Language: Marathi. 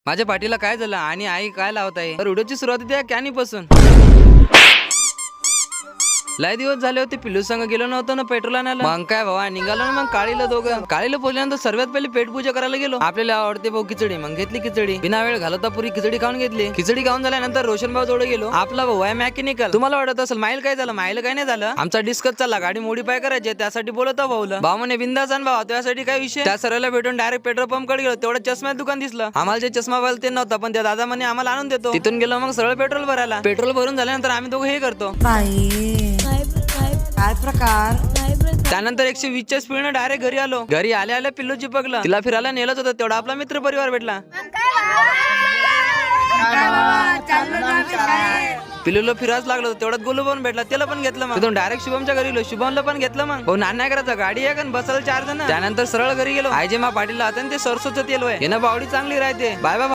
माझ्या पाठीला काय झालं आणि आई काय लावत आहे? तर व्हिडिओची सुरुवात होती कॅनी पासून. लय दिवस झाले होते पिल्लू संग गेलो नव्हतो ना पेट्रोल आणायला. मग काय भावा निघालो ना. मग काळीला दोघं काळीला पोहोचल्यानंतर सर्वात पहिले पेट पूजा करायला गेलो. आपल्याला आवडते भाऊ खिचडी. मग घेतली खिचडी. बिना वेळ घालवता पुरी खिचडी खाऊन घेतली. खिचडी खाऊन झाल्यानंतर रोशन भाऊ जवळ गेलो. आपला भाऊ आहे मॅकॅनिकल. तुम्हाला वाटत असेल माईल काय झालं? माईल काय नाही झालं. आमचा डिस्कस चालला गाडी मोडीफाय करायची त्यासाठी बोलत भाऊला. भाऊ म्हणे बिंदास आण भाऊ त्यासाठी काय विषय. त्या सरला भेटून डायरेक्ट पेट्रोल पंप कडे गेलो. तेवढं चष्म्यात दुकान दिसलं. आम्हाला जे चष्मा पाहिजे ते नव्हता पण त्या दादा म्हणे आम्हाला आणून देतो. तिथून गेलो मग सरळ पेट्रोल भरायला. पेट्रोल भरून झाल्यानंतर आम्ही दोघं हे करतो. काय प्रकार. त्यानंतर 120च्या स्पीडने डायरेक्ट घरी आलो. घरी आल्या आल्या पिल्लू चिपकलं. तिला फिरायला नेलंच होतं तेवढा आपला मित्र परिवार भेटला. पिल्लूला फिरायच लागलो तेवढ्यात गोलू पण भेटला. त्याला पण घेतलं. मग तिथून डायरेक्ट शुभमच्या घरी गेलो. शुभमला पण घेतलं. मग भाऊ नाना करायचा गाडी आहे का बसायला 4 जण. त्यानंतर सरळ घरी गेलो. आयजे मा पाटील आता ते सरसोचं तेल आहे. हे ना बावडी चांगली राहते. Bye bye.